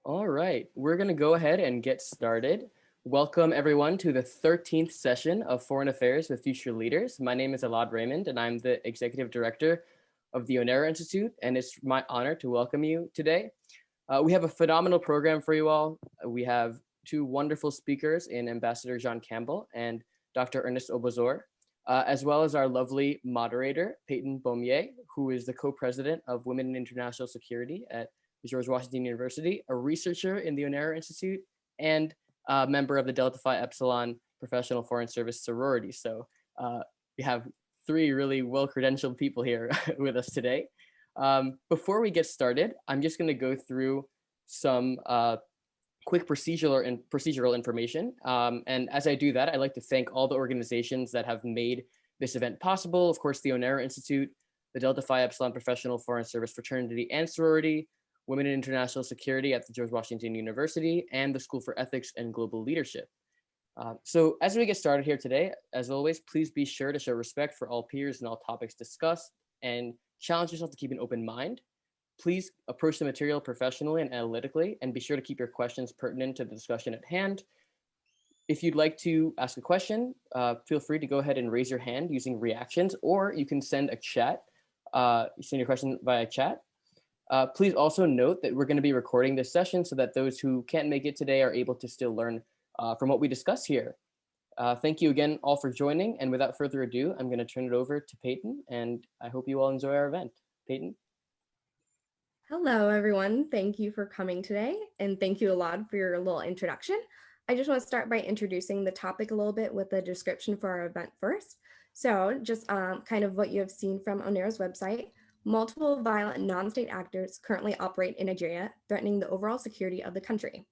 All right, we're going to go ahead and get started. Welcome, everyone, to the 13th session of Foreign Affairs with Future Leaders. My name is Elad Raymond, and I'm the Executive Director of the Onera Institute, and it's my honor to welcome you today. We have a phenomenal program for you all. We have two wonderful speakers in Ambassador John Campbell and Dr. Ernest Ogbozor, as well as our lovely moderator, Peyton Beaumier, who is the co-president of Women in International Security at George Washington University, a researcher in the Onera Institute, and a member of the Delta Phi Epsilon Professional Foreign Service sorority. So we have three really well-credentialed people here with us today. Before we get started, I'm just going to go through some quick procedural information. And as I do that, I'd like to thank all the organizations that have made this event possible. Of course, the Onera Institute, the Delta Phi Epsilon Professional Foreign Service Fraternity and Sorority, Women in International Security at the George Washington University, and the School for Ethics and Global Leadership. So as we get started here today, as always, please be sure to show respect for all peers and all topics discussed, and challenge yourself to keep an open mind. Please approach the material professionally and analytically, and be sure to keep your questions pertinent to the discussion at hand. If you'd like to ask a question, feel free to go ahead and raise your hand using reactions, or you can send a chat, send your question via chat. Please also note that we're going to be recording this session so that those who can't make it today are able to still learn from what we discuss here. Thank you again all for joining, and without further ado, I'm going to turn it over to Peyton, and I hope you all enjoy our event. Peyton? Hello, everyone. Thank you for coming today, and thank you, Elad, for your little introduction. I just want to start by introducing the topic a little bit with a description for our event first. So just kind of what you have seen from Onera's website, multiple violent non-state actors currently operate in Nigeria, threatening the overall security of the country.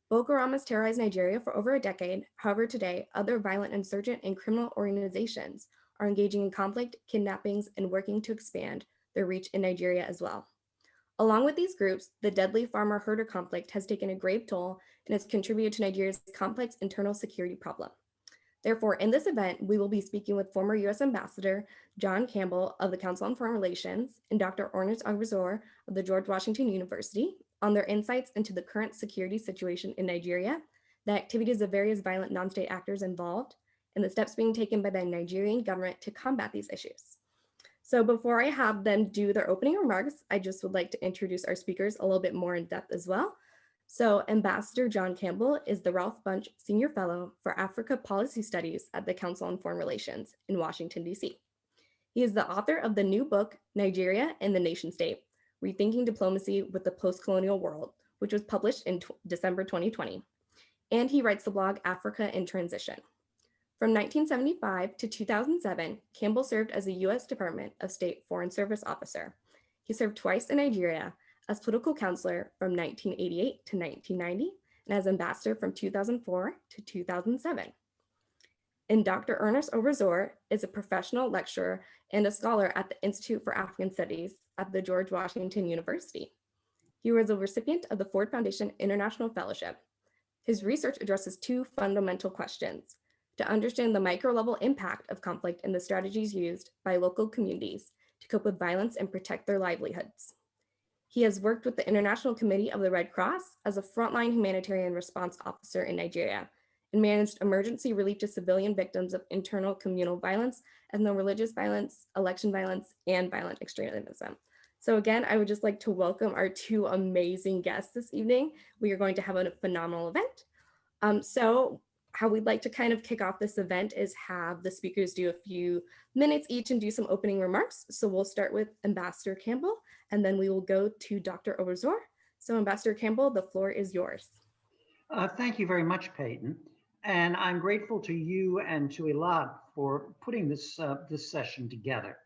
Boko Haram has terrorized Nigeria for over a decade. However, today, other violent insurgent and criminal organizations are engaging in conflict, kidnappings, and working to expand their reach in Nigeria as well. Along with these groups, the deadly farmer-herder conflict has taken a grave toll and has contributed to Nigeria's complex internal security problem. Therefore, in this event, we will be speaking with former U.S. Ambassador John Campbell of the Council on Foreign Relations and Dr. Ernest Ogbozor of the George Washington University on their insights into the current security situation in Nigeria, the activities of various violent non-state actors involved, and the steps being taken by the Nigerian government to combat these issues. So before I have them do their opening remarks, I just would like to introduce our speakers a little bit more in depth as well. So Ambassador John Campbell is the Ralph Bunche Senior Fellow for Africa Policy Studies at the Council on Foreign Relations in Washington, D.C. He is the author of the new book, Nigeria and the Nation State, Rethinking Diplomacy with the Post-Colonial World, which was published in December 2020. And he writes the blog Africa in Transition. From 1975 to 2007, Campbell served as a U.S. Department of State Foreign Service officer. He served twice in Nigeria as political counselor from 1988 to 1990, and as ambassador from 2004 to 2007. And Dr. Ernest Ogbozor is a professional lecturer and a scholar at the Institute for African Studies at the George Washington University. He was a recipient of the Ford Foundation International Fellowship. His research addresses two fundamental questions: to understand the micro-level impact of conflict and the strategies used by local communities to cope with violence and protect their livelihoods. He has worked with the International Committee of the Red Cross as a frontline humanitarian response officer in Nigeria and managed emergency relief to civilian victims of internal communal violence, ethno-religious violence, election violence, and violent extremism. So again, I would just like to welcome our two amazing guests this evening. We are going to have a phenomenal event. So how we'd like to kind of kick off this event is have the speakers do a few minutes each and do some opening remarks. So we'll start with Ambassador Campbell, and then we will go to Dr. Ogbozor. So Ambassador Campbell, the floor is yours. Thank you very much, Peyton. And I'm grateful to you and to Elad for putting this session together.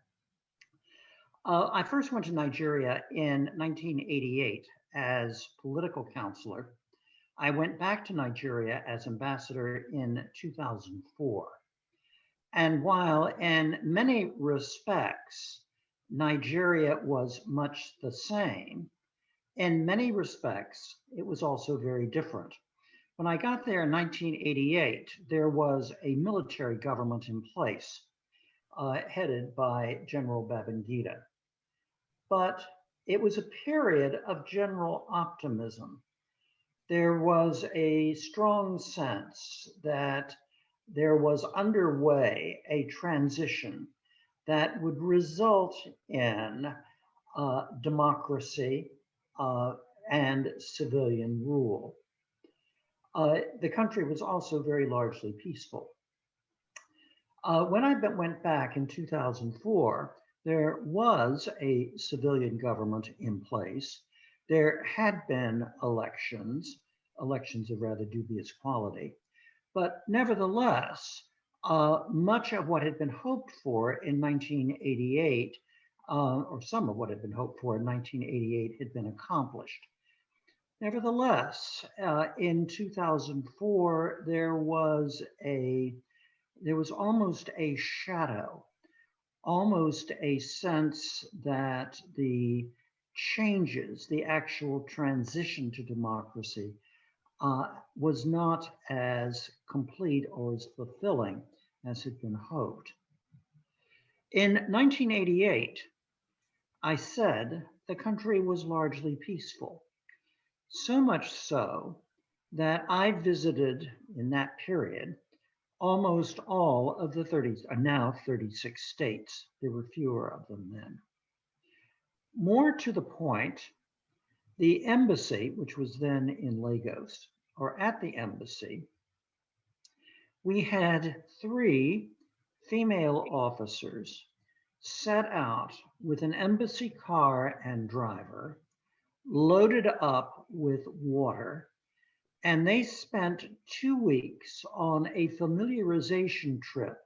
I first went to Nigeria in 1988 as political counselor. I went back to Nigeria as ambassador in 2004. And while in many respects, Nigeria was much the same, in many respects, it was also very different. When I got there in 1988, there was a military government in place, headed by General Babangida. But it was a period of general optimism. there was a strong sense that there was underway a transition that would result in democracy and civilian rule. The country was also very largely peaceful. When I went back in 2004, there was a civilian government in place. There had been elections of rather dubious quality, but nevertheless, much of what had been hoped for in 1988, or some of what had been hoped for in 1988 had been accomplished. Nevertheless, in 2004, there was almost a shadow, almost a sense that the changes, the actual transition to democracy, was not as complete or as fulfilling as had been hoped. In 1988, I said the country was largely peaceful. So much so that I visited in that period almost all of the now 36 states. There were fewer of them then. More to the point, the embassy, which was then in Lagos, or at the embassy, we had 3 female officers set out with an embassy car and driver, loaded up with water, and they spent 2 weeks on a familiarization trip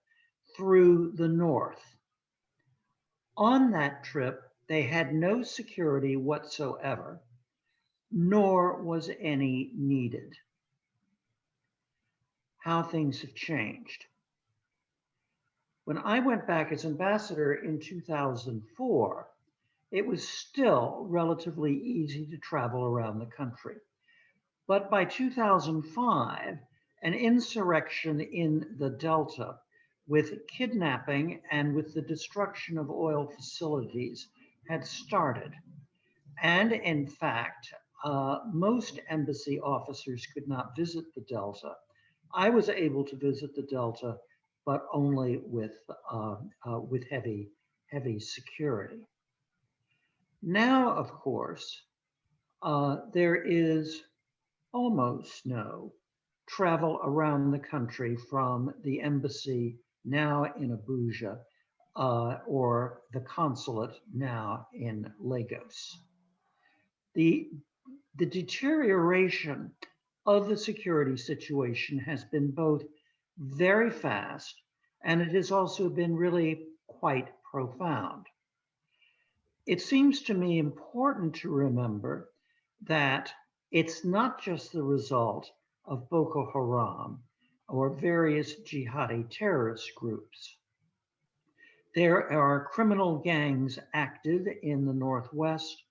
through the north. On that trip, they had no security whatsoever, nor was any needed. How things have changed. When I went back as ambassador in 2004, it was still relatively easy to travel around the country. But by 2005, an insurrection in the Delta with kidnapping and with the destruction of oil facilities had started. And in fact, most embassy officers could not visit the Delta. I was able to visit the Delta, but only with heavy security. Now, of course, there is almost no travel around the country from the embassy now in Abuja or the consulate now in Lagos. The deterioration of the security situation has been both very fast and it has also been really quite profound. It seems to me important to remember that it's not just the result of Boko Haram or various jihadi terrorist groups. There are criminal gangs active in the Northwest.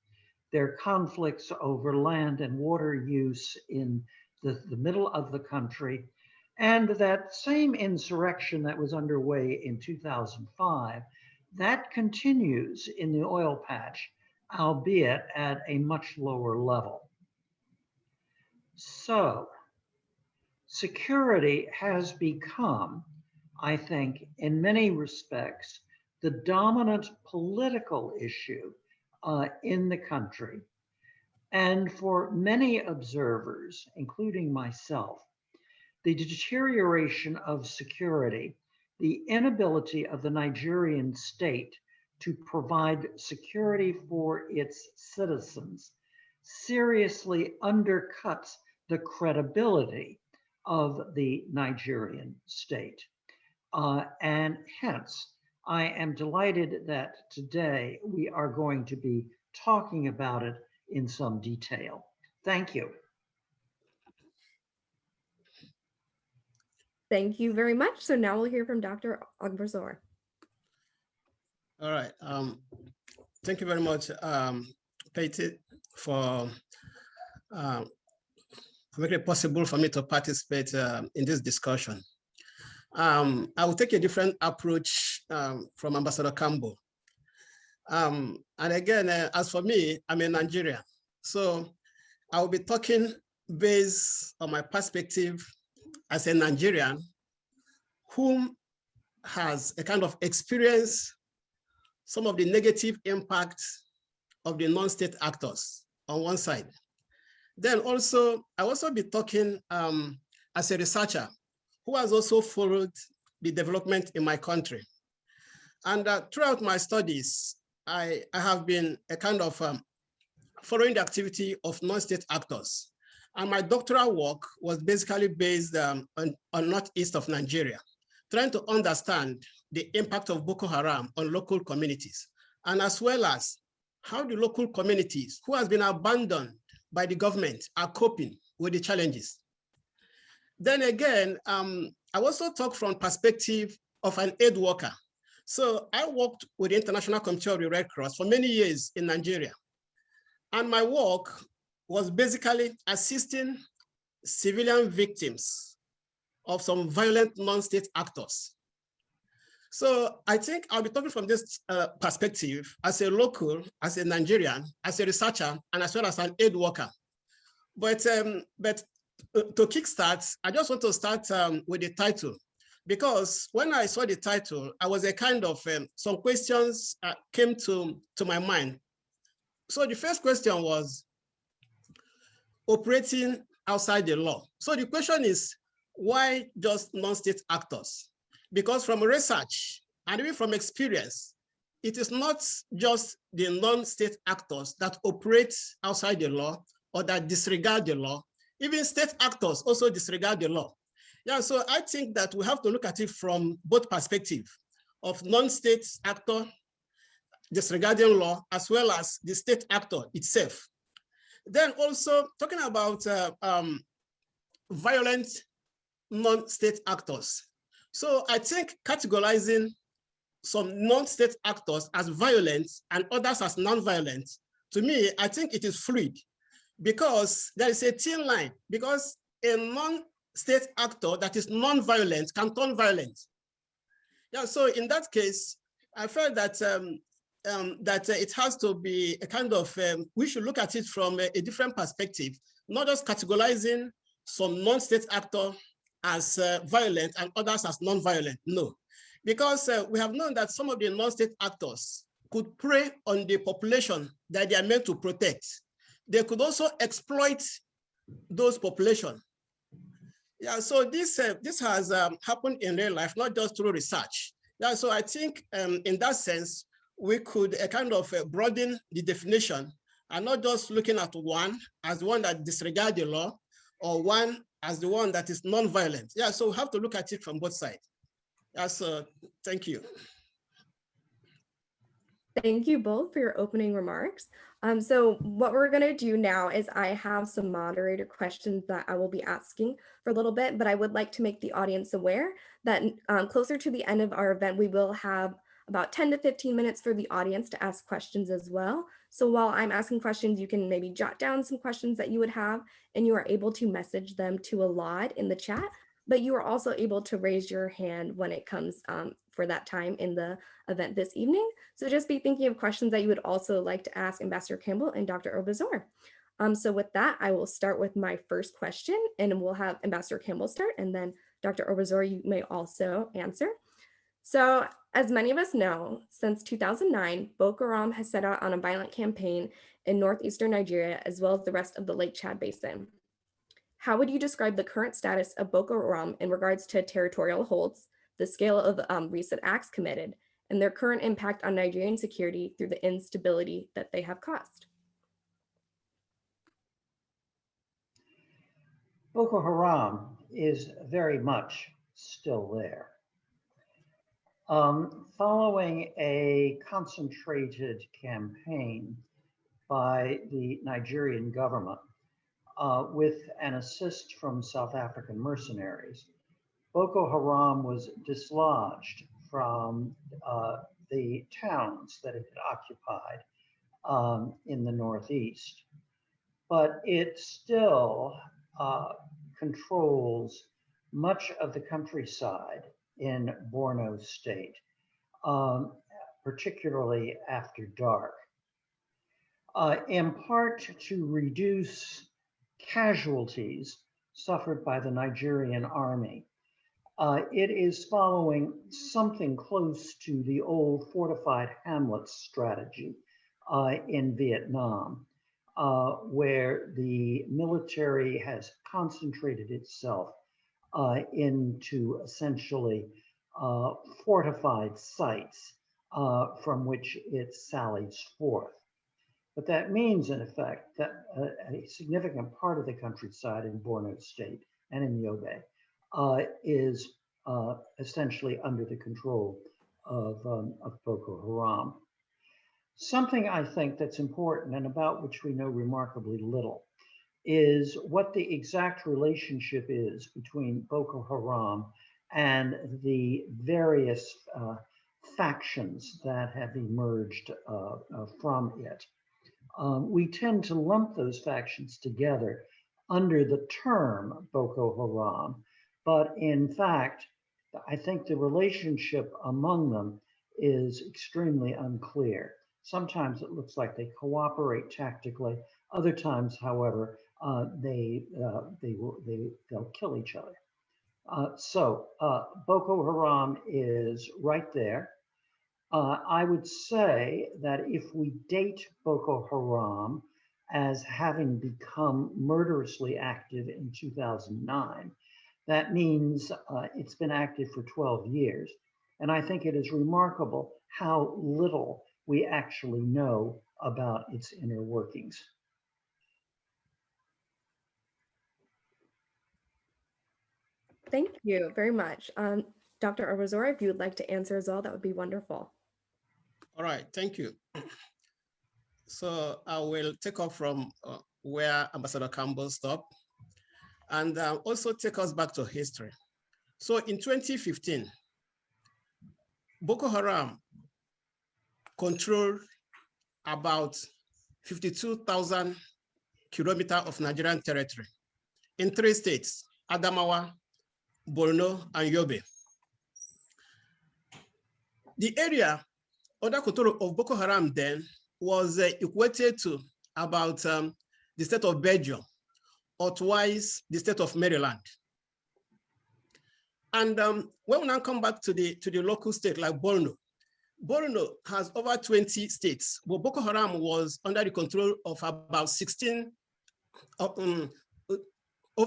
There are conflicts over land and water use in the middle of the country. And that same insurrection that was underway in 2005, that continues in the oil patch, albeit at a much lower level. So, security has become, I think, in many respects, the dominant political issue in the country. And for many observers, including myself, the deterioration of security, the inability of the Nigerian state to provide security for its citizens seriously undercuts the credibility of the Nigerian state. And hence, I am delighted that today we are going to be talking about it in some detail. Thank you. Thank you very much. So now we'll hear from Dr. Ogbozor. All right. Thank you very much, Peyton, for making it possible for me to participate in this discussion. I will take a different approach from Ambassador Campbell. And again, as for me, I'm a Nigerian. So I will be talking based on my perspective as a Nigerian whom has a kind of experience some of the negative impacts of the non-state actors on one side. Then also, I also be talking as a researcher who has also followed the development in my country. And throughout my studies, I have been a kind of following the activity of non-state actors. And my doctoral work was basically based on northeast of Nigeria, trying to understand the impact of Boko Haram on local communities, and as well as how the local communities who has been abandoned by the government are coping with the challenges. Then again, I also talk from perspective of an aid worker. So I worked with the International Committee of the Red Cross for many years in Nigeria. And my work was basically assisting civilian victims of some violent non-state actors. So I think I'll be talking from this perspective as a local, as a Nigerian, as a researcher, and as well as an aid worker. But to kickstart, I just want to start with the title, because when I saw the title, I was a kind of, some questions came to my mind. So the first question was operating outside the law. So the question is, why just non-state actors? Because from research and even from experience, it is not just the non-state actors that operate outside the law or that disregard the law. Even state actors also disregard the law. Yeah, so I think that we have to look at it from both perspectives of non-state actor disregarding law, as well as the state actor itself. Then also talking about violent non-state actors. So I think categorizing some non-state actors as violent and others as non-violent, to me, I think it is fluid, because there is a thin line, because a non-state actor that is non-violent can turn violent. Yeah, so in that case, I felt that it has to be a kind of, we should look at it from a different perspective, not just categorizing some non-state actor as violent and others as non-violent, no. Because we have known that some of the non-state actors could prey on the population that they are meant to protect. They could also exploit those populations. Yeah, so this has happened in real life, not just through research. Yeah, so I think in that sense, we could kind of broaden the definition and not just looking at one as the one that disregards the law or one as the one that is non-violent. Yeah, so we have to look at it from both sides. Yeah, so thank you. Thank you both for your opening remarks. So what we're going to do now is I have some moderator questions that I will be asking for a little bit, but I would like to make the audience aware that closer to the end of our event, we will have about 10 to 15 minutes for the audience to ask questions as well. So while I'm asking questions, you can maybe jot down some questions that you would have, and you are able to message them to Alad in the chat, but you are also able to raise your hand when it comes for that time in the event this evening. So just be thinking of questions that you would also like to ask Ambassador Campbell and Dr. Ogbozor. So with that, I will start with my first question, and we'll have Ambassador Campbell start, and then Dr. Ogbozor, you may also answer. So as many of us know, since 2009, Boko Haram has set out on a violent campaign in northeastern Nigeria, as well as the rest of the Lake Chad Basin. How would you describe the current status of Boko Haram in regards to territorial holds, the scale of recent acts committed, and their current impact on Nigerian security through the instability that they have caused? Boko Haram is very much still there. Following a concentrated campaign by the Nigerian government with an assist from South African mercenaries, Boko Haram was dislodged from the towns that it had occupied in the Northeast. But it still controls much of the countryside in Borno State, particularly after dark. In part to reduce casualties suffered by the Nigerian army. It is following something close to the old fortified hamlets strategy in Vietnam, where the military has concentrated itself into essentially fortified sites from which it sallies forth. But that means, in effect, that a significant part of the countryside in Borno State and in Yobe is essentially under the control of Boko Haram. Something I think that's important and about which we know remarkably little is what the exact relationship is between Boko Haram and the various factions that have emerged from it. We tend to lump those factions together under the term Boko Haram, but in fact, I think the relationship among them is extremely unclear. Sometimes it looks like they cooperate tactically. Other times, however, they'll kill each other. So Boko Haram is right there. I would say that if we date Boko Haram as having become murderously active in 2009, that means it's been active for 12 years. And I think it is remarkable how little we actually know about its inner workings. Thank you very much. Dr. Ogbozor, if you would like to answer as well, that would be wonderful. All right, thank you. So I will take off from where Ambassador Campbell stopped and also take us back to history. So in 2015, Boko Haram controlled about 52,000 kilometers of Nigerian territory in 3 states, Adamawa, Borno, and Yobe. The area under control of Boko Haram then was equated to about the state of Belgium, or twice the state of Maryland. And when we now come back to the local state like Borno, Borno has over 20 states, but Boko Haram was under the control of about 16, over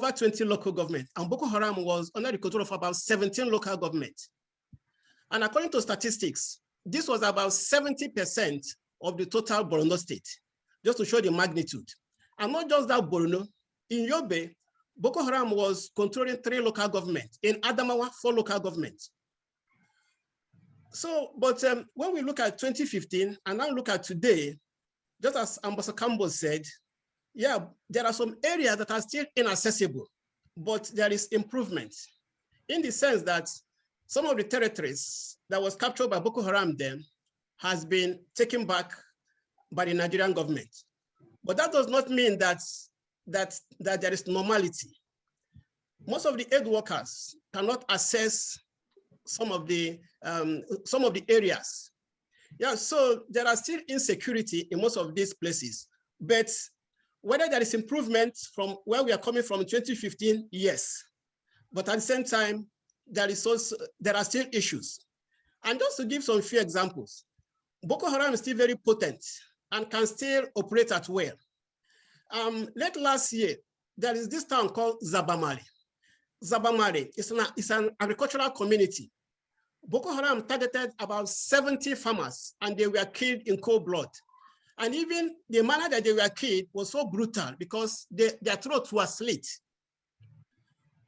20 local governments, and Boko Haram was under the control of about 17 local governments. And according to statistics, this was about 70% of the total Borno state, just to show the magnitude. And not just that Borno, in Yobe, Boko Haram was controlling 3 local governments, in Adamawa, 4 local governments. So, but when we look at 2015 and now look at today, just as Ambassador Campbell said, yeah, there are some areas that are still inaccessible, but there is improvement in the sense that some of the territories that was captured by Boko Haram then has been taken back by the Nigerian government. But that does not mean that there is normality. Most of the aid workers cannot access some of the areas. Yeah, so there are still insecurity in most of these places. But whether there is improvement from where we are coming from in 2015, yes. But at the same time, there are still issues. And just to give some few examples, Boko Haram is still very potent and can still operate at will. Late last year, there is this town called Zabamari. Zabamari is an agricultural community. Boko Haram targeted about 70 farmers and they were killed in cold blood. And even the manner that they were killed was so brutal because their throats were slit.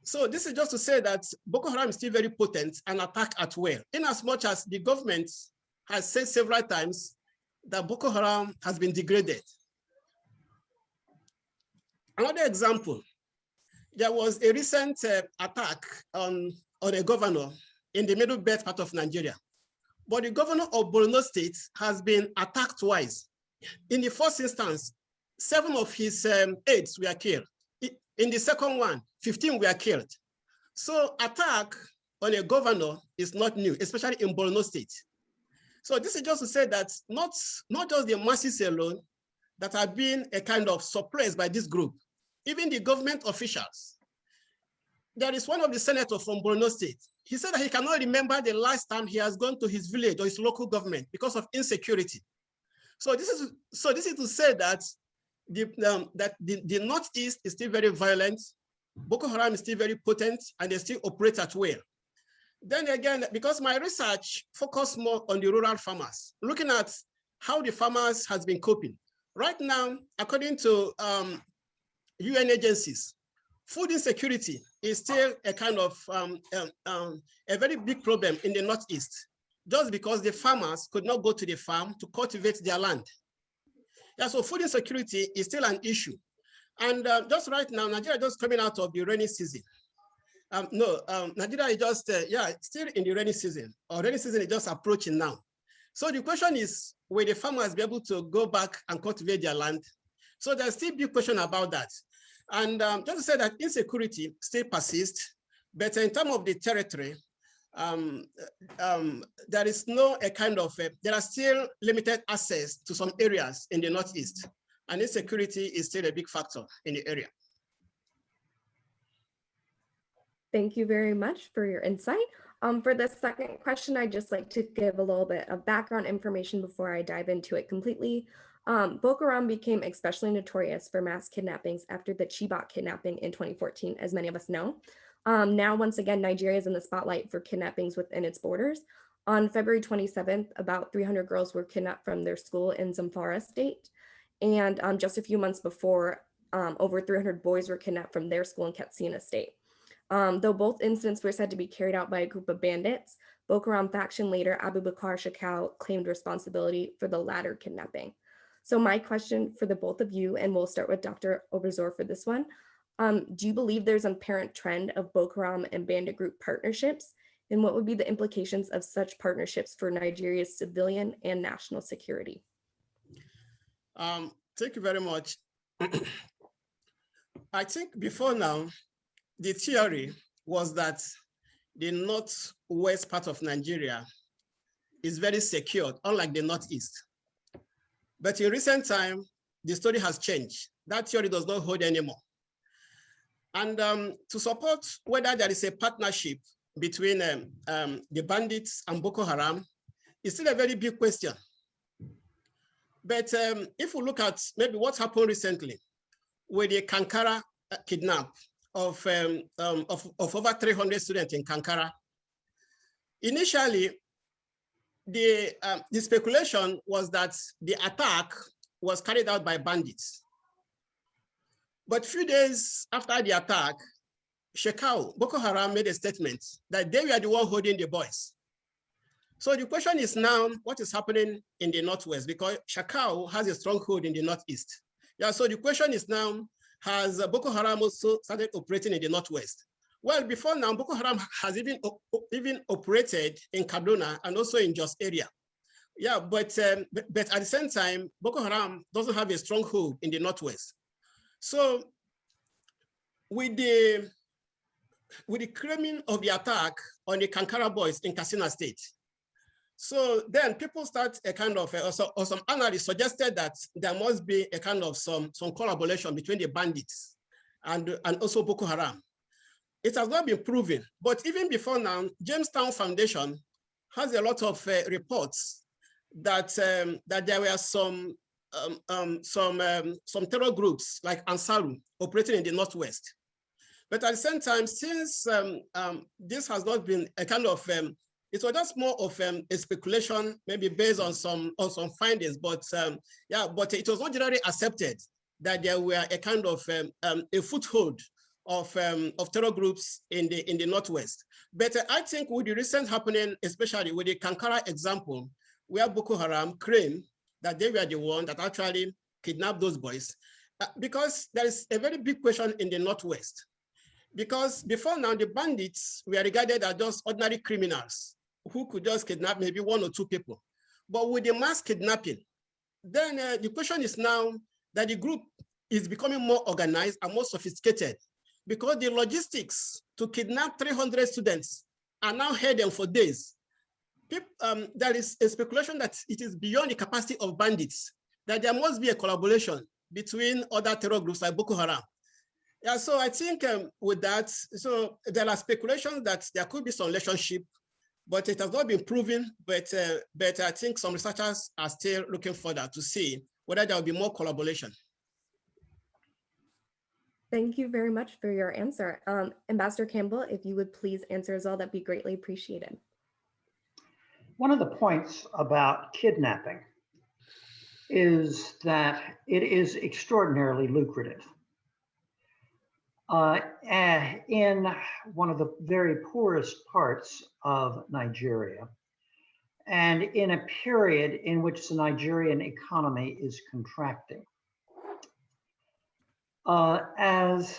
So this is just to say that Boko Haram is still very potent and attack at will, in as much as the government has said several times that Boko Haram has been degraded. Another example, there was a recent attack on a governor in the middle belt part of Nigeria. But the governor of Borno State has been attacked twice. In the first instance, 7 of his aides were killed. In the second one, 15 were killed. So attack on a governor is not new, especially in Borno State. So this is just to say that not just the masses alone that have been a kind of suppressed by this group, even the government officials. There is one of the senators from Borno State. He said that he cannot remember the last time he has gone to his village or his local government because of insecurity. So this is to say that the Northeast is still very violent. Boko Haram is still very potent, and they still operate at will. Then again, because my research focused more on the rural farmers, looking at how the farmers has been coping. Right now, according to UN agencies, food insecurity is still a kind of a very big problem in the Northeast, just because the farmers could not go to the farm to cultivate their land. Yeah, so food insecurity is still an issue. And just right now, Nigeria is just coming out of the rainy season. Nigeria is just, still in the rainy season, or rainy season is just approaching now. So the question is, will the farmers be able to go back and cultivate their land? So there's still a big question about that. And just to say that insecurity still persists, but in terms of the territory, there is no there are still limited access to some areas in the Northeast, and insecurity is still a big factor in the area. Thank you very much for your insight. For the second question, I'd just like to give a little bit of background information before I dive into it completely. Boko Haram became especially notorious for mass kidnappings after the Chibok kidnapping in 2014, as many of us know. Now, once again, Nigeria is in the spotlight for kidnappings within its borders. On February 27th, about 300 girls were kidnapped from their school in Zamfara state. And just a few months before, over 300 boys were kidnapped from their school in Katsina state. Though both incidents were said to be carried out by a group of bandits, Boko Haram faction leader Abu Bakr Shekau claimed responsibility for the latter kidnapping. So my question for the both of you, and we'll start with Dr. Ogbozor for this one, do you believe there's an apparent trend of Boko Haram and bandit group partnerships? And what would be the implications of such partnerships for Nigeria's civilian and national security? Thank you very much. I think before now, the theory was that the northwest part of Nigeria is very secured, unlike the northeast. But in recent time, the story has changed. That theory does not hold anymore. And to support whether there is a partnership between the bandits and Boko Haram is still a very big question. But if we look at maybe what happened recently with the Kankara kidnap of over 300 students in Kankara, initially, the speculation was that the attack was carried out by bandits. But a few days after the attack, Shekau, Boko Haram made a statement that they were the one holding the boys. So the question is now, what is happening in the Northwest? Because Shekau has a stronghold in the Northeast. Yeah, so the question is now, has Boko Haram also started operating in the Northwest? Well, before now, Boko Haram has even operated in Kaduna and also in Jos area. Yeah, but at the same time, Boko Haram doesn't have a stronghold in the Northwest. So with the claiming of the attack on the Kankara boys in Katsina State, so then people start a kind of, or some analysts suggested that there must be a kind of some collaboration between the bandits and also Boko Haram. It has not been proven, but even before now, Jamestown Foundation has a lot of reports that that there were some terror groups like Ansaru operating in the Northwest. But at the same time, since this has not been a kind of, it was just more of a speculation, maybe based on some findings, but but it was not generally accepted that there were a kind of a foothold of terror groups in the Northwest. But I think with the recent happening, especially with the Kankara example, where Boko Haram claimed that they were the one that actually kidnapped those boys, because there is a very big question in the Northwest. Because before now, the bandits were regarded as just ordinary criminals who could just kidnap maybe one or two people. But with the mass kidnapping, then the question is now that the group is becoming more organized and more sophisticated, because the logistics to kidnap 300 students are now hidden for days. There is a speculation that it is beyond the capacity of bandits, that there must be a collaboration between other terror groups like Boko Haram. Yeah, so I think with that, so there are speculations that there could be some relationship, but it has not been proven. But I think some researchers are still looking further to see whether there will be more collaboration. Thank you very much for your answer. Ambassador Campbell, if you would please answer as well, that'd be greatly appreciated. One of the points about kidnapping is that it is extraordinarily lucrative. In one of the very poorest parts of Nigeria, and in a period in which the Nigerian economy is contracting. As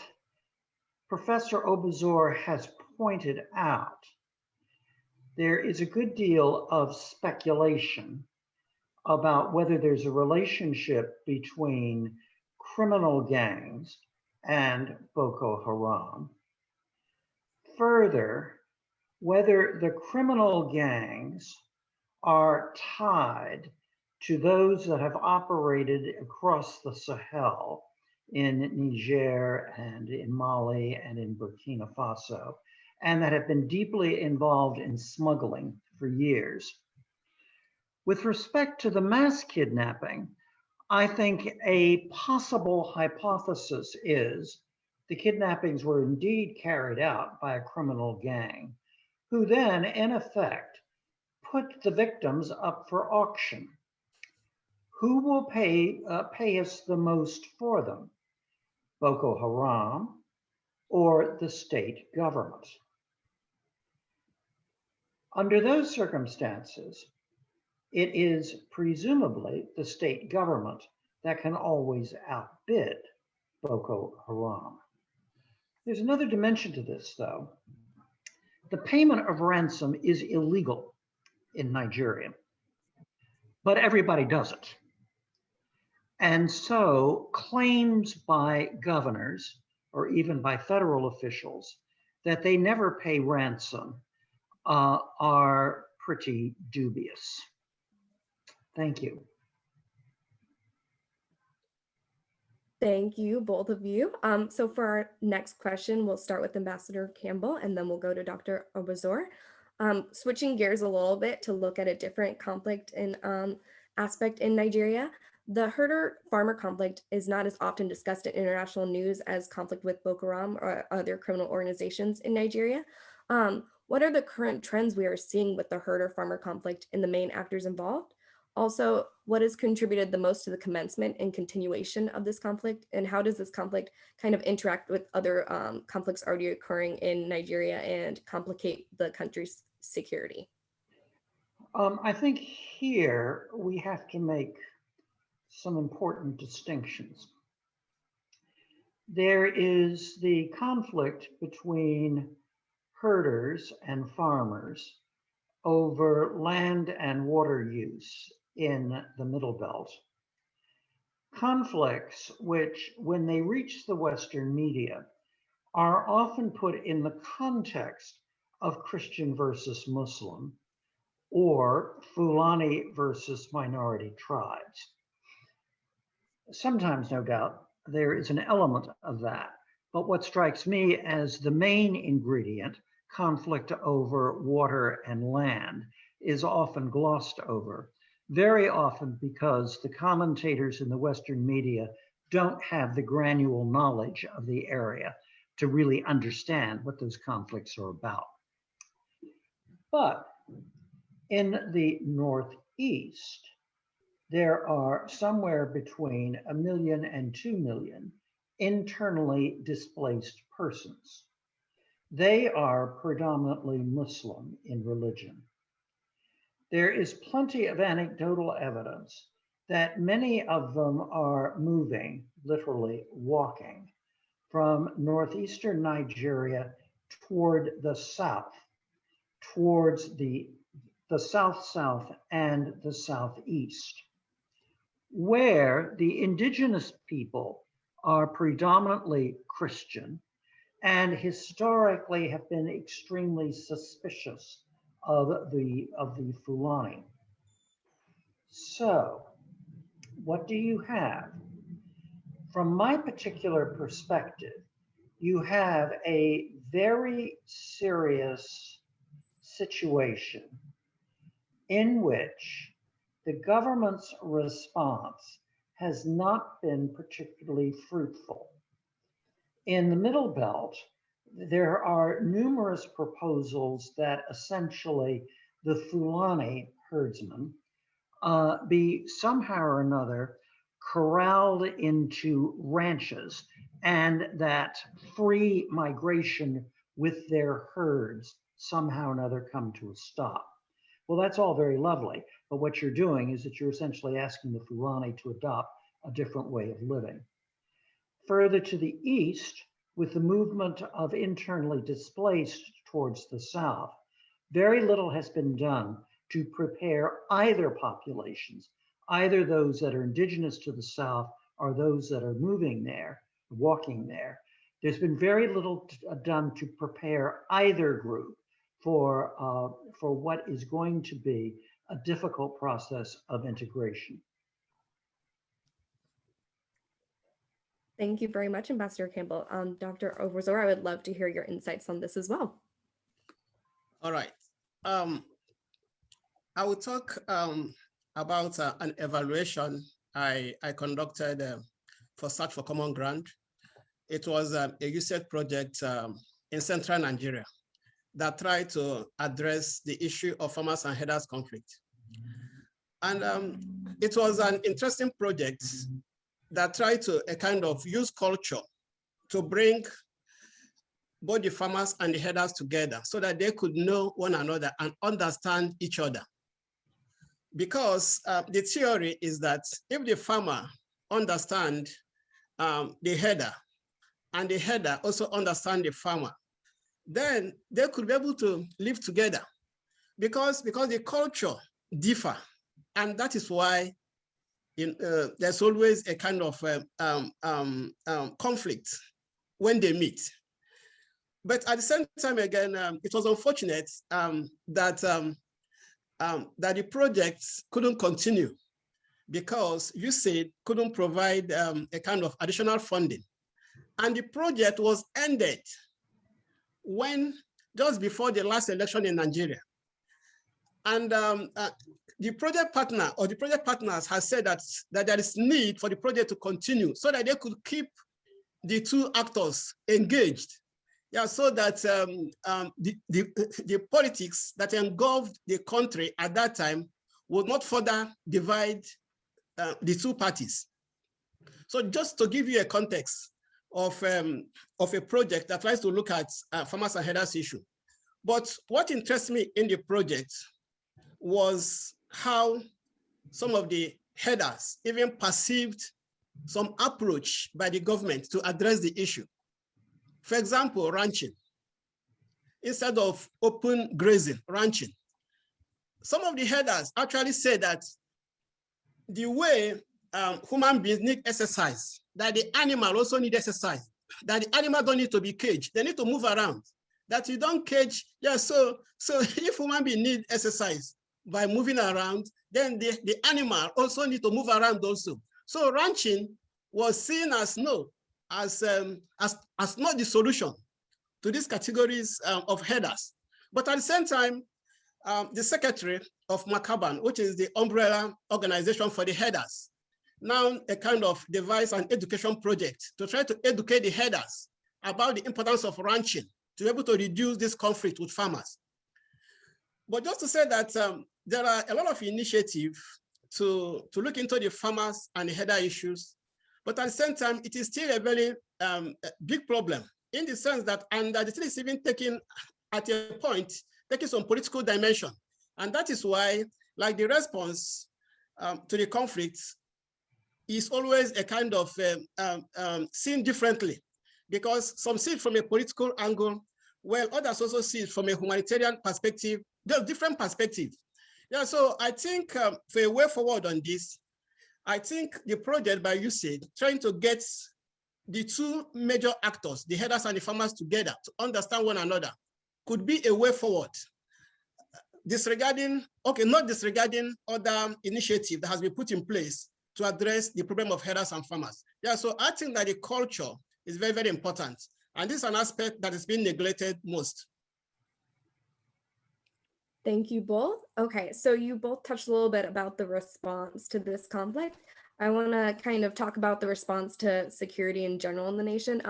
Professor Ogbozor has pointed out, there is a good deal of speculation about whether there's a relationship between criminal gangs and Boko Haram. Further, whether the criminal gangs are tied to those that have operated across the Sahel in Niger and in Mali and in Burkina Faso, and that have been deeply involved in smuggling for years. With respect to the mass kidnapping, I think a possible hypothesis is the kidnappings were indeed carried out by a criminal gang, who then, in effect, put the victims up for auction. Who will pay us the most for them? Boko Haram or the state government? Under those circumstances, it is presumably the state government that can always outbid Boko Haram. There's another dimension to this, though. The payment of ransom is illegal in Nigeria, but everybody does it. And so claims by governors or even by federal officials that they never pay ransom are pretty dubious. Thank you. Thank you, both of you. So for our next question, we'll start with Ambassador Campbell, and then we'll go to Dr. Ogbozor. Switching gears a little bit to look at a different conflict and aspect in Nigeria, the herder-farmer conflict is not as often discussed in international news as conflict with Boko Haram or other criminal organizations in Nigeria. What are the current trends we are seeing with the herder-farmer conflict and the main actors involved? Also, what has contributed the most to the commencement and continuation of this conflict? And how does this conflict kind of interact with other conflicts already occurring in Nigeria and complicate the country's security? I think here we have to make some important distinctions. There is the conflict between herders and farmers over land and water use in the Middle Belt. Conflicts which, when they reach the Western media, are often put in the context of Christian versus Muslim or Fulani versus minority tribes. Sometimes, no doubt, there is an element of that. But what strikes me as the main ingredient, conflict over water and land, is often glossed over, very often because the commentators in the Western media don't have the granular knowledge of the area to really understand what those conflicts are about. But in the Northeast, there are somewhere between 1 million and 2 million internally displaced persons. They are predominantly Muslim in religion. There is plenty of anecdotal evidence that many of them are moving, literally walking, from northeastern Nigeria toward the south, towards the south-south and the southeast, where the indigenous people are predominantly Christian and historically have been extremely suspicious of the Fulani. So, what do you have? From my particular perspective, you have a very serious situation in which the government's response has not been particularly fruitful. In the Middle Belt, there are numerous proposals that essentially the Fulani herdsmen be somehow or another corralled into ranches, and that free migration with their herds somehow or another come to a stop. Well, that's all very lovely, but what you're doing is that you're essentially asking the Fulani to adopt a different way of living. Further to the east, with the movement of internally displaced towards the south, very little has been done to prepare either populations, either those that are indigenous to the south or those that are moving there, walking there. There's been very little done to prepare either group for what is going to be a difficult process of integration. Thank you very much, Ambassador Campbell. Dr. Ogbozor, I would love to hear your insights on this as well. All right. I will talk about an evaluation I conducted for Search for Common Ground. It was a USAID project in central Nigeria that tried to address the issue of farmers and herders conflict. And it was an interesting project that tried to kind of use culture to bring both the farmers and the herders together so that they could know one another and understand each other. Because the theory is that if the farmer understands the herder and the herder also understand the farmer, then they could be able to live together because the culture differ. And that is why there's always a kind of conflict when they meet. But at the same time, again, it was unfortunate that the project couldn't continue because USAID couldn't provide a kind of additional funding. And the project was ended when just before the last election in Nigeria. And the project partner or the project partners has said that there is need for the project to continue so that they could keep the two actors engaged. Yeah, so that the politics that engulfed the country at that time would not further divide the two parties. So just to give you a context of a project that tries to look at farmers and herders issue. But what interests me in the project was how some of the herders even perceived some approach by the government to address the issue. For example, ranching. Instead of open grazing, ranching. Some of the herders actually say that the way human beings need exercise, that the animal also need exercise, that the animal don't need to be caged, they need to move around, that you don't cage. Yeah, so if human beings need exercise by moving around, then the animal also need to move around also. So ranching was seen as as not the solution to these categories of herders. But at the same time, the secretary of Makaban, which is the umbrella organization for the herders, now a kind of device an education project to try to educate the herders about the importance of ranching to be able to reduce this conflict with farmers. But just to say that there are a lot of initiatives to look into the farmers and the herder issues, but at the same time, it is still a very big problem in the sense that, and that it is even taken at a point, taking some political dimension. And that is why, like the response to the conflict is always a kind of seen differently, because some see it from a political angle, while others also see it from a humanitarian perspective. There's different perspectives. Yeah, so I think for a way forward on this, I think the project by USAID trying to get the two major actors, the herders and the farmers together to understand one another could be a way forward. Not disregarding other initiative that has been put in place to address the problem of herders and farmers. Yeah, so I think that the culture is very, very important. And this is an aspect that is being neglected most. Thank you both. Okay, so you both touched a little bit about the response to this conflict. I want to kind of talk about the response to security in general in the nation.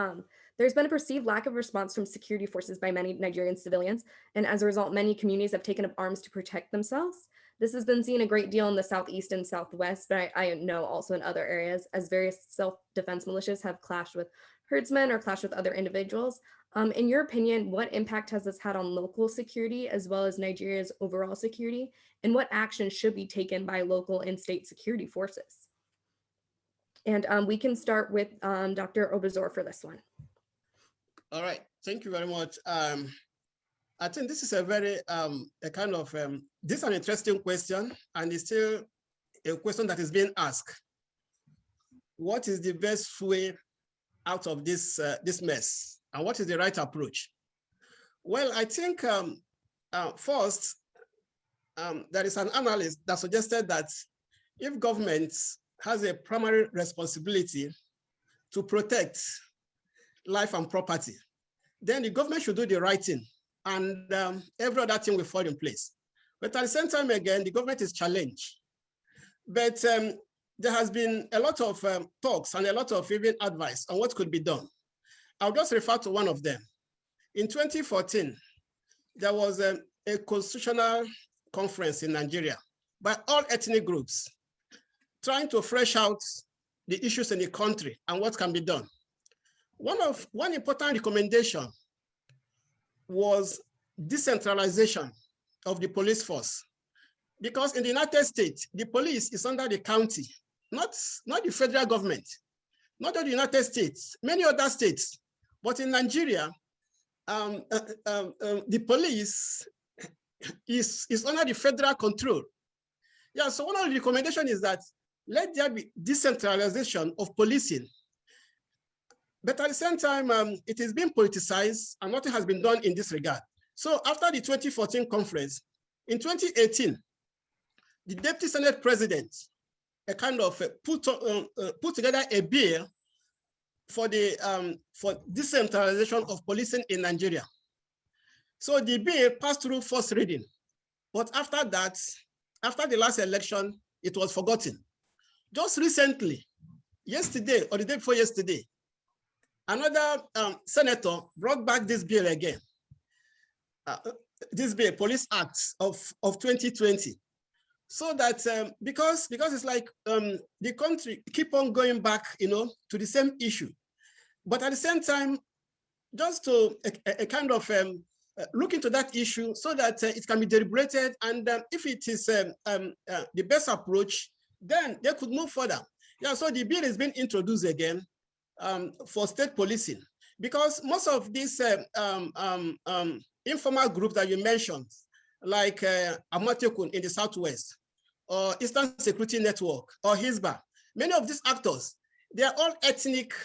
There's been a perceived lack of response from security forces by many Nigerian civilians, and as a result, many communities have taken up arms to protect themselves. This has been seen a great deal in the southeast and southwest, but I know also in other areas, as various self-defense militias have clashed with herdsmen or clashed with other individuals. In your opinion, what impact has this had on local security as well as Nigeria's overall security, and what actions should be taken by local and state security forces? And we can start with Dr. Ogbozor for this one. All right, thank you very much. I think this is a very this is an interesting question, and it's still a question that is being asked. What is the best way out of this mess, and what is the right approach? Well, I think first, there is an analyst that suggested that if government has a primary responsibility to protect life and property, then the government should do the right thing, and every other thing will fall in place. But at the same time, again, the government is challenged. But there has been a lot of talks and a lot of even advice on what could be done. I'll just refer to one of them. In 2014, there was a constitutional conference in Nigeria by all ethnic groups trying to flesh out the issues in the country and what can be done. One important recommendation was decentralization of the police force, because in the United States, the police is under the county, not the federal government, not the United States, many other states, but in Nigeria, the police is under the federal control. Yeah, so one of the recommendations is that let there be decentralization of policing. But at the same time, it is being politicized and nothing has been done in this regard. So after the 2014 conference, in 2018, the Deputy Senate President put together a bill for decentralization of policing in Nigeria. So the bill passed through first reading, but after that, after the last election, it was forgotten. Just recently, yesterday or the day before yesterday, another senator brought back this bill again. This bill, Police Act of 2020. So that because it's like the country keep on going back, to the same issue. But at the same time, just to look into that issue so that it can be deliberated, and if it is the best approach, then they could move further. Yeah, so the bill is being introduced again for state policing, because most of these informal groups that you mentioned, like Amatekun in the Southwest, or Eastern Security Network, or Hisba, many of these actors, they are all ethnic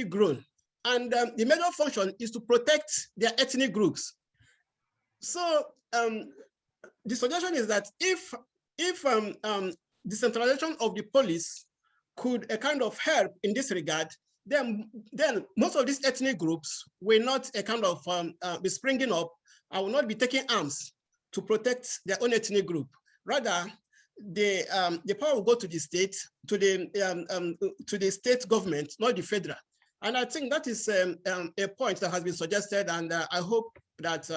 grown. And the major function is to protect their ethnic groups. So the suggestion is that if decentralization of the police could help in this regard, then most of these ethnic groups will not be springing up and will not be taking arms to protect their own ethnic group. Rather, the power will go to the state, to the state government, not the federal. And I think that is a point that has been suggested, and I hope that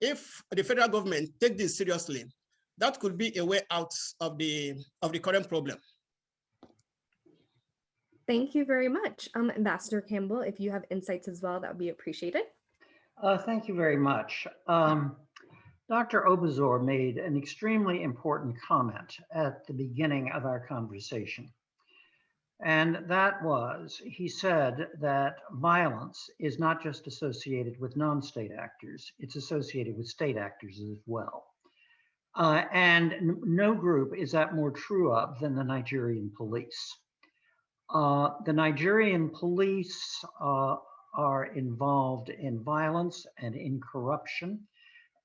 if the federal government take this seriously, that could be a way out of the current problem. Thank you very much. Ambassador Campbell, if you have insights as well, that would be appreciated. Thank you very much. Dr. Ogbozor made an extremely important comment at the beginning of our conversation. And that was, he said that violence is not just associated with non-state actors, it's associated with state actors as well. And no group is that more true of than the Nigerian police. The Nigerian police are involved in violence and in corruption.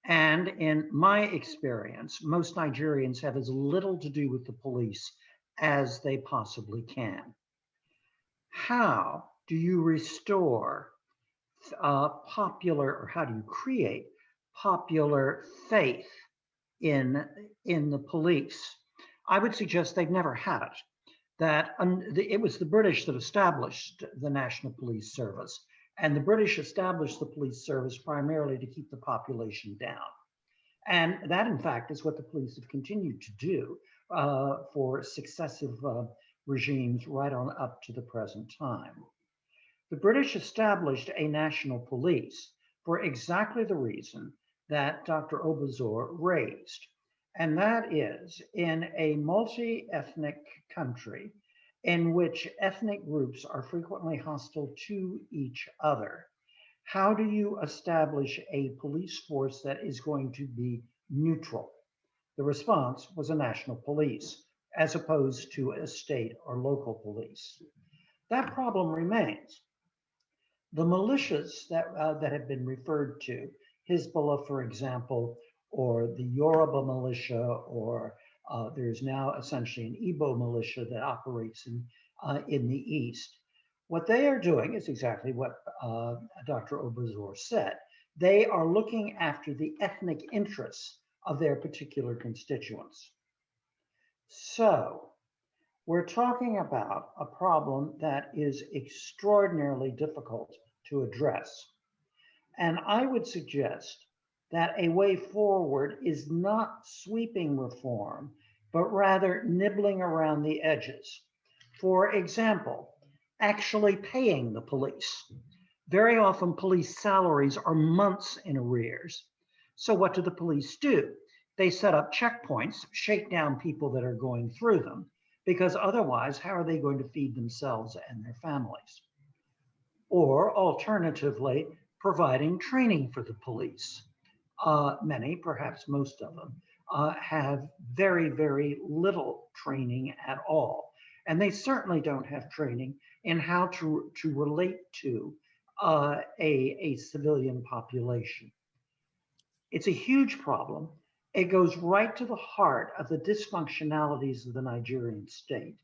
And in my experience, most Nigerians have as little to do with the police as they possibly can. How do you restore popular, or how do you create popular faith in the police? I would suggest they've never had it. That it was the British that established the National Police Service, and the British established the police service primarily to keep the population down. And that, in fact, is what the police have continued to do for successive regimes right on up to the present time. The British established a national police for exactly the reason that Dr. Ogbozor raised, and that is in a multi-ethnic country in which ethnic groups are frequently hostile to each other. How do you establish a police force that is going to be neutral? The response was a national police, as opposed to a state or local police. That problem remains. The militias that have been referred to, Hezbollah, for example, or the Yoruba militia, or there's now essentially an Igbo militia that operates in the East. What they are doing is exactly what Dr. Ogbozor said. They are looking after the ethnic interests of their particular constituents. So we're talking about a problem that is extraordinarily difficult to address. And I would suggest that a way forward is not sweeping reform, but rather nibbling around the edges. For example, actually paying the police. Very often police salaries are months in arrears. So what do the police do? They set up checkpoints, shake down people that are going through them, because otherwise, how are they going to feed themselves and their families? Or alternatively, providing training for the police. Many, perhaps most of them, have very, very little training at all. And they certainly don't have training in how to relate to a civilian population. It's a huge problem. It goes right to the heart of the dysfunctionalities of the Nigerian state.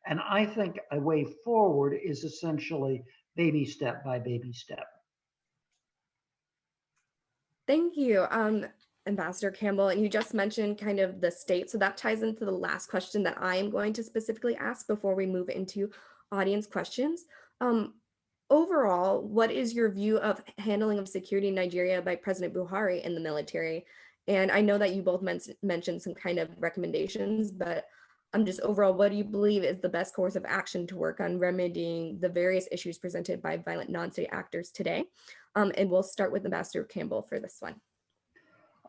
And I think a way forward is essentially baby step by baby step. Thank you, Ambassador Campbell. And you just mentioned kind of the state. So that ties into the last question that I am going to specifically ask before we move into audience questions. Overall, what is your view of handling of security in Nigeria by President Buhari and the military? And I know that you both mentioned some kind of recommendations, but just overall, what do you believe is the best course of action to work on remedying the various issues presented by violent non-state actors today? And we'll start with Ambassador Campbell for this one.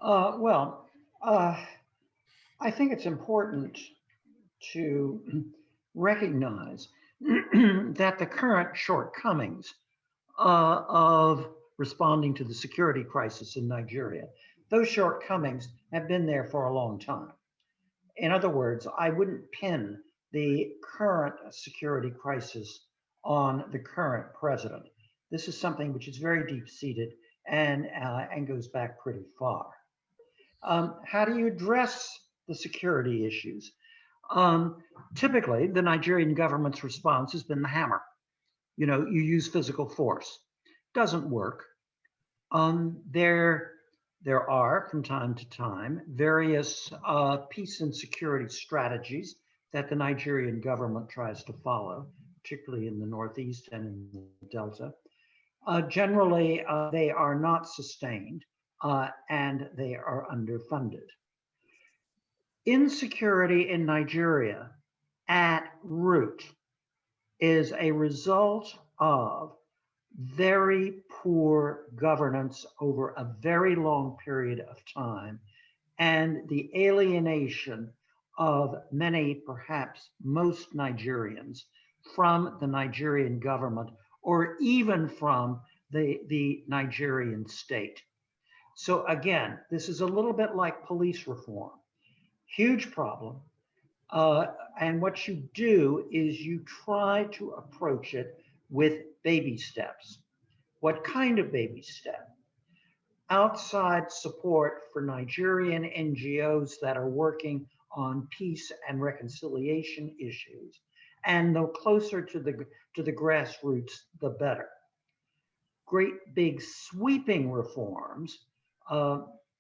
I think it's important to recognize that the current shortcomings of responding to the security crisis in Nigeria, those shortcomings have been there for a long time. In other words, I wouldn't pin the current security crisis on the current president. This is something which is very deep-seated and goes back pretty far. How do you address the security issues? Typically, the Nigerian government's response has been the hammer. You know, you use physical force. Doesn't work. There are, from time to time, various peace and security strategies that the Nigerian government tries to follow, particularly in the Northeast and in the Delta. Generally, they are not sustained and they are underfunded. Insecurity in Nigeria at root is a result of very poor governance over a very long period of time and the alienation of many, perhaps most Nigerians from the Nigerian government or even from the Nigerian state. So again, this is a little bit like police reform. Huge problem. And what you do is you try to approach it with baby steps. What kind of baby step? Outside support for Nigerian NGOs that are working on peace and reconciliation issues. And the closer to the grassroots, the better. great big sweeping reforms.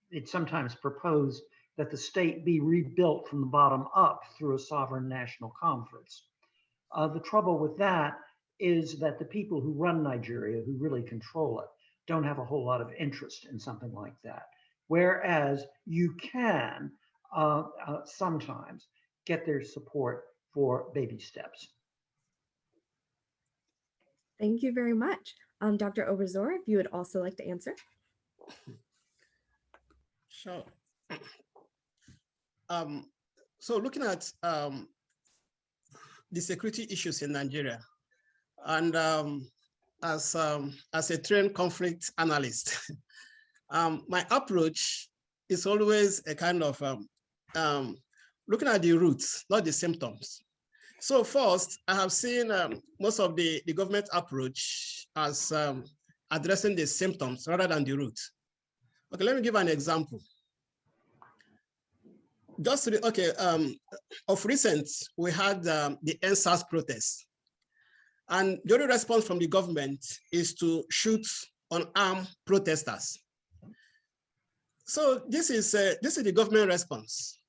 It's sometimes proposed that the state be rebuilt from the bottom up through a sovereign national conference. The trouble with that is that the people who run Nigeria, who really control it, don't have a whole lot of interest in something like that. Whereas you can sometimes get their support for baby steps. Thank you very much. Dr. Ogbozor, if you would also like to answer. Sure. So looking at the security issues in Nigeria, and as a trained conflict analyst, my approach is always a kind of looking at the roots, not the symptoms. So first, I have seen most of the government approach as addressing the symptoms rather than the root. Okay, let me give an example. Just of recent, we had the NSAS protests, and the only response from the government is to shoot unarmed protesters. So this is the government response.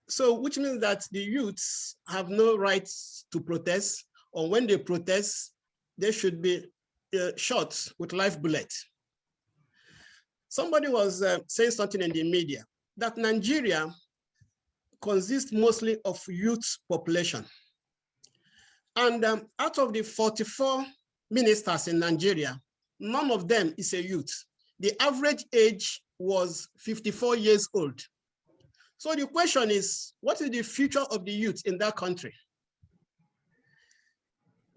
So which means that the youths have no rights to protest, or when they protest, they should be shot with live bullets. Somebody was saying something in the media that Nigeria consists mostly of youth population. And out of the 44 ministers in Nigeria, none of them is a youth. The average age was 54 years old. So the question is, what is the future of the youth in that country?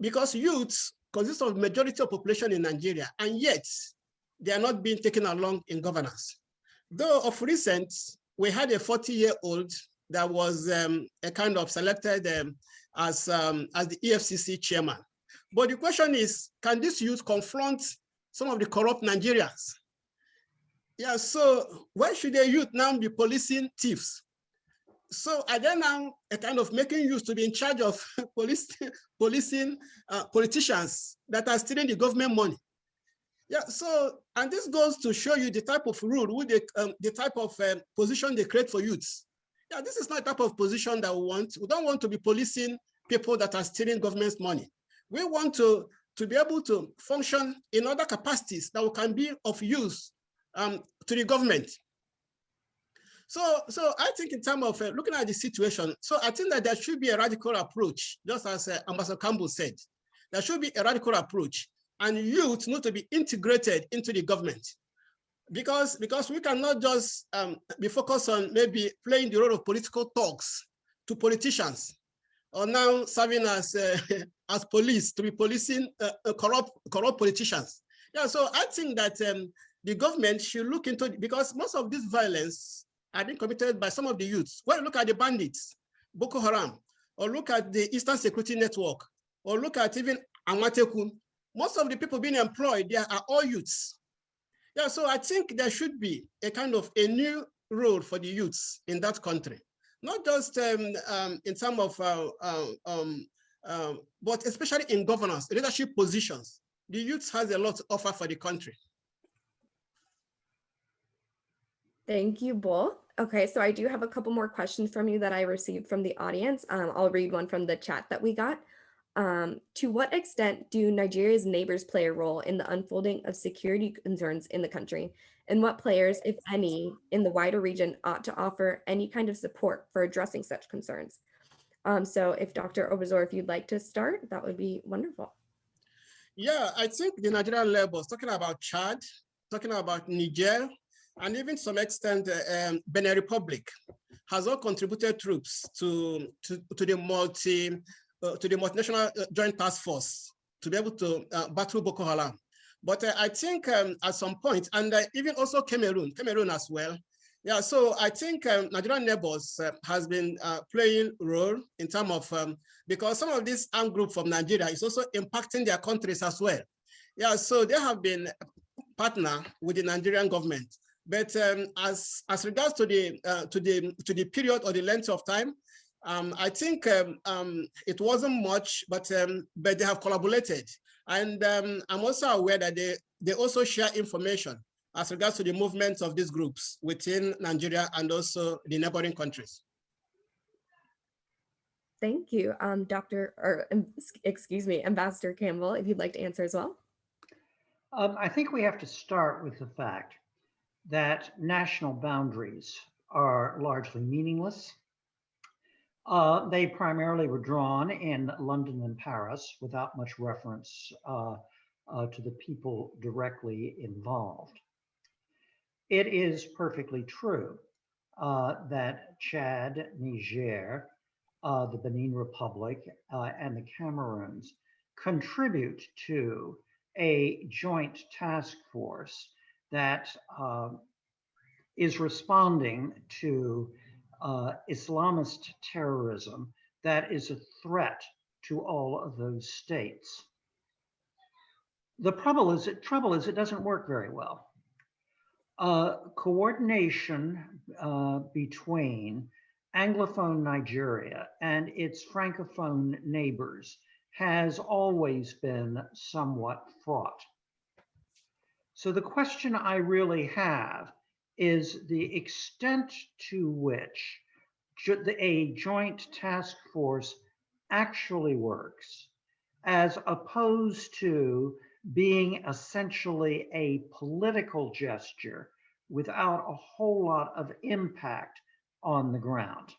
Because youths consist of majority of population in Nigeria, and yet they are not being taken along in governance. Though of recent, we had a 40-year-old that was a kind of selected as the EFCC chairman. But the question is, can this youth confront some of the corrupt Nigerians? Yeah, so why should the youth now be policing thieves? So are they now a kind of making youth to be in charge of policing politicians that are stealing the government money? Yeah, so, and this goes to show you the type of rule, the type of position they create for youths. Yeah, this is not the type of position that we want. We don't want to be policing people that are stealing government's money. We want to be able to function in other capacities that can be of use to the government. So I think in terms of looking at the situation, so I think that there should be a radical approach, just as Ambassador Campbell said, there should be a radical approach, and youth need to be integrated into the government. Because we cannot just be focused on maybe playing the role of political talks to politicians, or now serving as police to be policing corrupt politicians. Yeah, so I think that the government should look into it, because most of this violence are being committed by some of the youths. When you look at the bandits, Boko Haram, or look at the Eastern Security Network, or look at even Amateku, most of the people being employed there are all youths. Yeah, so I think there should be a kind of a new role for the youths in that country, not just in terms of, but especially in governance, leadership positions. The youth has a lot to offer for the country. Thank you both. Okay, so I do have a couple more questions from you that I received from the audience. I'll read one from the chat that we got. To what extent do Nigeria's neighbors play a role in the unfolding of security concerns in the country? And what players, if any, in the wider region ought to offer any kind of support for addressing such concerns? So if Dr. Ogbozor, if you'd like to start, that would be wonderful. Yeah, I think the Nigerian labels, talking about Chad, talking about Niger, and even to some extent, Benin Republic, has all contributed troops to the multinational joint task force to be able to battle Boko Haram. But I think at some point, and even also Cameroon as well. Yeah, so I think Nigerian neighbors has been playing a role in terms of, because some of this armed group from Nigeria is also impacting their countries as well. Yeah, so they have been partner with the Nigerian government. But as regards to the period or the length of time, I think it wasn't much, but they have collaborated. And I'm also aware that they also share information as regards to the movements of these groups within Nigeria and also the neighboring countries. Thank you, Ambassador Campbell, if you'd like to answer as well. I think we have to start with the fact that national boundaries are largely meaningless. They primarily were drawn in London and Paris without much reference to the people directly involved. It is perfectly true that Chad, Niger, the Benin Republic, and the Cameroons contribute to a joint task force that is responding to Islamist terrorism that is a threat to all of those states. The trouble is it doesn't work very well. Coordination between Anglophone Nigeria and its Francophone neighbors has always been somewhat fraught. So the question I really have is the extent to which a joint task force actually works, as opposed to being essentially a political gesture without a whole lot of impact on the ground.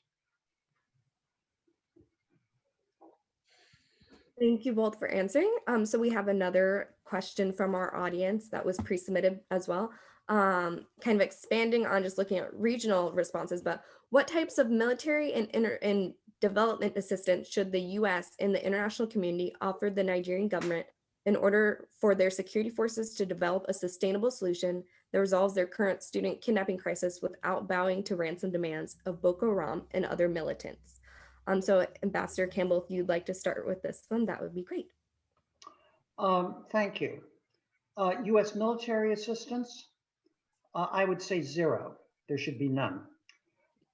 Thank you both for answering. So we have another question from our audience that was pre-submitted as well, kind of expanding on just looking at regional responses, but what types of military and development assistance should the US and the international community offer the Nigerian government in order for their security forces to develop a sustainable solution that resolves their current student kidnapping crisis without bowing to ransom demands of Boko Haram and other militants? So Ambassador Campbell, if you'd like to start with this one, that would be great. Thank you. US military assistance, I would say zero. There should be none.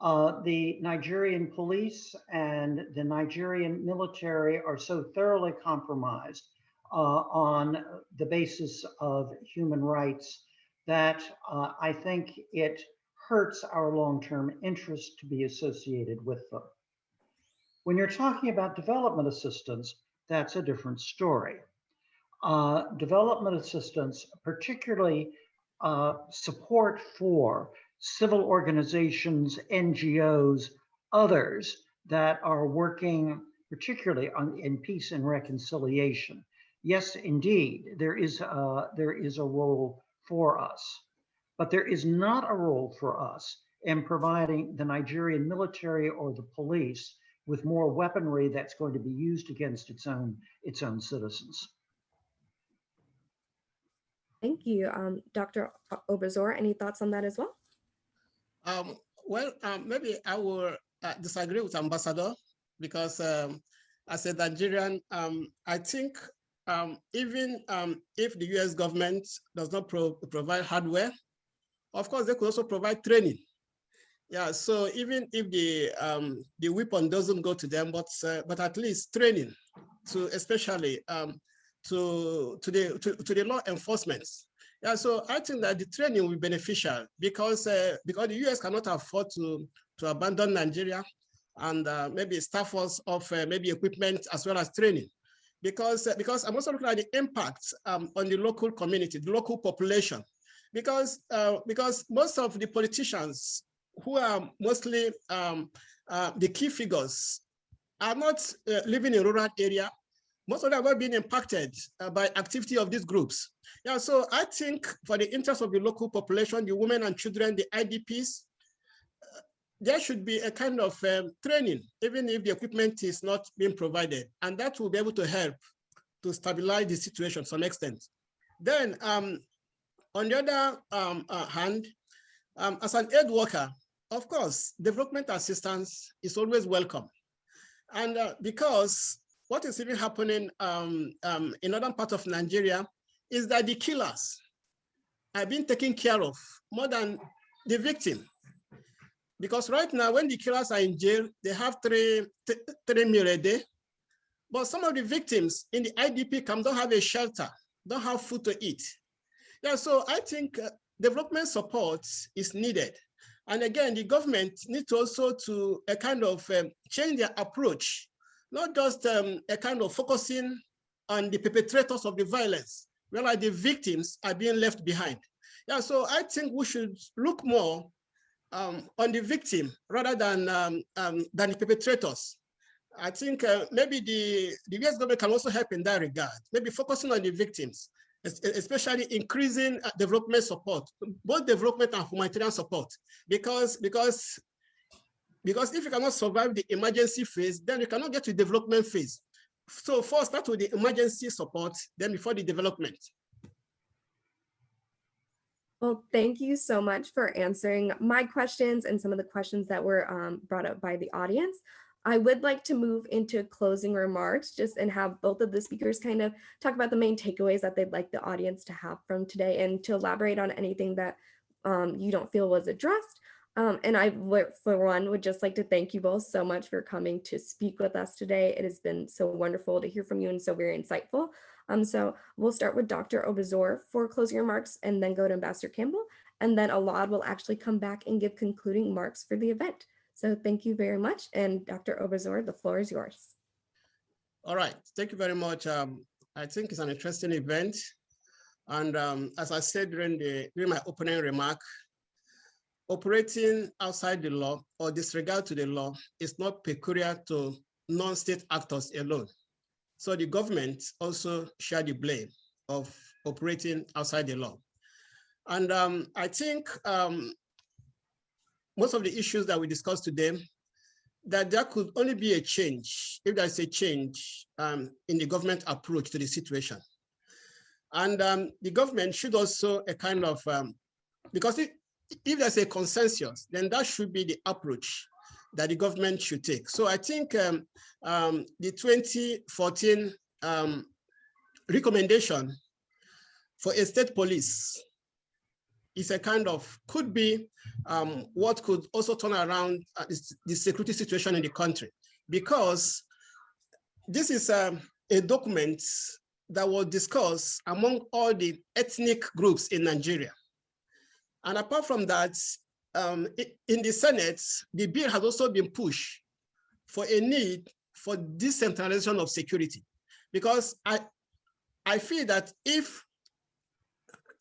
The Nigerian police and the Nigerian military are so thoroughly compromised on the basis of human rights that I think it hurts our long-term interest to be associated with them. When you're talking about development assistance, that's a different story. Development assistance, particularly support for civil organizations, NGOs, others that are working particularly in peace and reconciliation. Yes, indeed, there is a role for us, but there is not a role for us in providing the Nigerian military or the police with more weaponry that's going to be used against its own citizens. Thank you. Dr. Ogbozor, any thoughts on that as well? Maybe I will disagree with Ambassador because as a Nigerian, I think even if the US government does not provide hardware, of course, they could also provide training. Yeah, so even if the weapon doesn't go to them, but at least training to especially to the law enforcement. Yeah, so I think that the training will be beneficial because the US cannot afford to abandon Nigeria and maybe staff us of maybe equipment as well as training. Because I'm also looking at the impact on the local community, the local population, because most of the politicians who are mostly the key figures are not living in rural area. Most of them are being impacted by activity of these groups. Yeah, so I think for the interest of the local population, the women and children, the IDPs, there should be a kind of training, even if the equipment is not being provided, and that will be able to help to stabilize the situation to some extent. Then, on the other hand, as an aid worker, of course, development assistance is always welcome. And because what is even happening in other parts of Nigeria is that the killers are being taken care of more than the victim. Because right now, when the killers are in jail, they have three meals a day. but some of the victims in the IDP camp don't have a shelter, don't have food to eat. Yeah, so I think development support is needed. And again, the government needs to also to a kind of change their approach, not just a kind of focusing on the perpetrators of the violence, whereas the victims are being left behind. Yeah, so I think we should look more on the victim rather than the perpetrators. I think maybe the US government can also help in that regard, maybe focusing on the victims, especially increasing development support, both development and humanitarian support, because if you cannot survive the emergency phase, then you cannot get to the development phase. So first start with the emergency support, then before the development. Well, thank you so much for answering my questions and some of the questions that were brought up by the audience. I would like to move into closing remarks and have both of the speakers kind of talk about the main takeaways that they'd like the audience to have from today and to elaborate on anything that you don't feel was addressed. And I, for one, would just like to thank you both so much for coming to speak with us today. It has been so wonderful to hear from you and so very insightful. So we'll start with Dr. Ogbozor for closing remarks and then go to Ambassador Campbell. And then Alad will actually come back and give concluding remarks for the event. So thank you very much. And Dr. Ogbozor, the floor is yours. All right, thank you very much. I think it's an interesting event. And as I said during my opening remark, operating outside the law or disregard to the law is not peculiar to non-state actors alone. So the government also share the blame of operating outside the law. And I think most of the issues that we discussed today, that there could only be a change if there's a change in the government approach to the situation. And the government should also a kind of, because if there's a consensus, then that should be the approach that the government should take. So I think the 2014 recommendation for a state police is a kind of, could be what could also turn around the security situation in the country. Because this is a document that was discussed among all the ethnic groups in Nigeria. And apart from that, in the Senate, the bill has also been pushed for a need for decentralization of security. Because I feel that if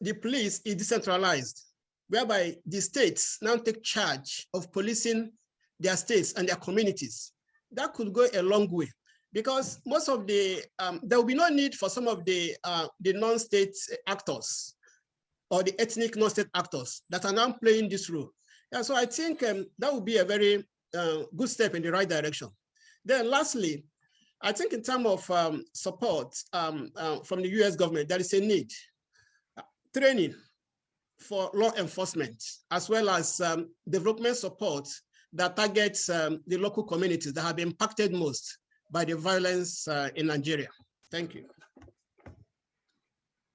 the police is decentralized, whereby the states now take charge of policing their states and their communities, that could go a long way. Because most of the, there will be no need for some of the non-state actors or the ethnic non-state actors that are now playing this role. Yeah, so I think that would be a very good step in the right direction. Then lastly, I think in terms of support from the US government, there is a need. Training for law enforcement, as well as development support that targets the local communities that have been impacted most by the violence in Nigeria. Thank you.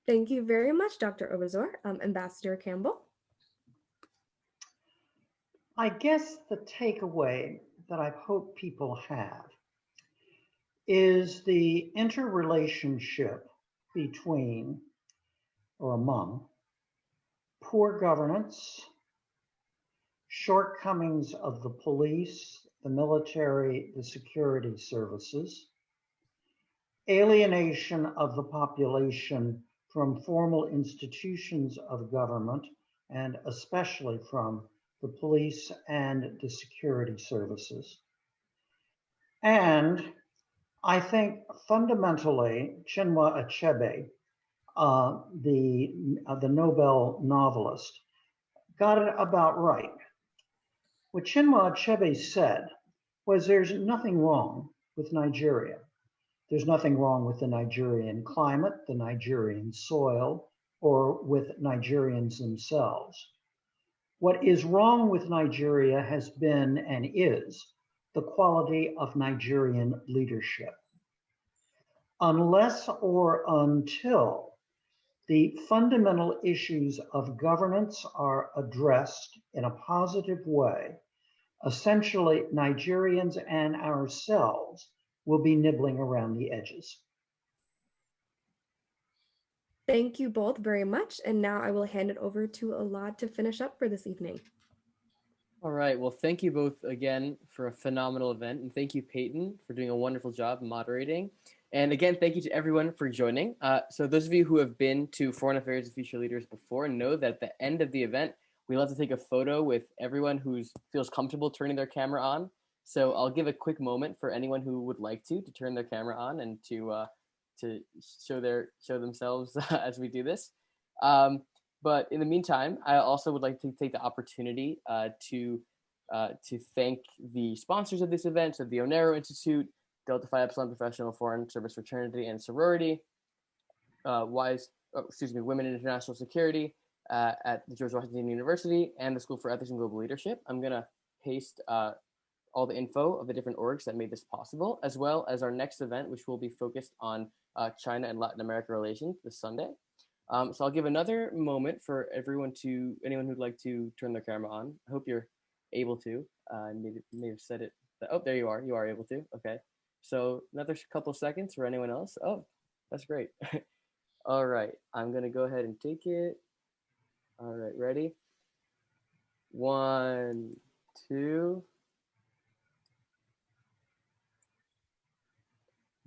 Thank you very much, Dr. Ogbozor. Ambassador Campbell. I guess the takeaway that I hope people have is the interrelationship between or among poor governance, shortcomings of the police, the military, the security services, alienation of the population from formal institutions of government, and especially from the police and the security services. And I think fundamentally, Chinua Achebe, the Nobel novelist, got it about right. What Chinua Achebe said was there's nothing wrong with Nigeria. There's nothing wrong with the Nigerian climate, the Nigerian soil, or with Nigerians themselves. What is wrong with Nigeria has been and is the quality of Nigerian leadership. Unless or until the fundamental issues of governance are addressed in a positive way, essentially Nigerians and ourselves will be nibbling around the edges. Thank you both very much. And now I will hand it over to Alad to finish up for this evening. All right. Well, thank you both again for a phenomenal event. And thank you, Peyton, for doing a wonderful job moderating. And again, thank you to everyone for joining. So those of you who have been to Foreign Affairs of Future Leaders before know that at the end of the event, we love to take a photo with everyone who feels comfortable turning their camera on. So I'll give a quick moment for anyone who would like to turn their camera on and to show themselves as we do this. But in the meantime, I also would like to take the opportunity to thank the sponsors of this event, so the Onero Institute, Delta Phi Epsilon Professional Foreign Service Fraternity and Sorority, Women in International Security at the George Washington University, and the School for Ethics and Global Leadership. I'm gonna paste all the info of the different orgs that made this possible, as well as our next event, which will be focused on China and Latin America relations this Sunday. So I'll give another moment for anyone who'd like to turn their camera on. I hope you're able to. I may have said it. Oh, there you are. You are able to. Okay. So another couple seconds for anyone else. Oh, that's great. All right. I'm going to go ahead and take it. All right. Ready? 1, 2.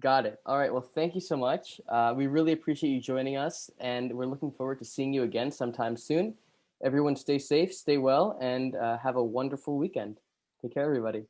Got it. All right. Well, thank you so much. We really appreciate you joining us, and we're looking forward to seeing you again sometime soon. Everyone stay safe, stay well, and have a wonderful weekend. Take care, everybody.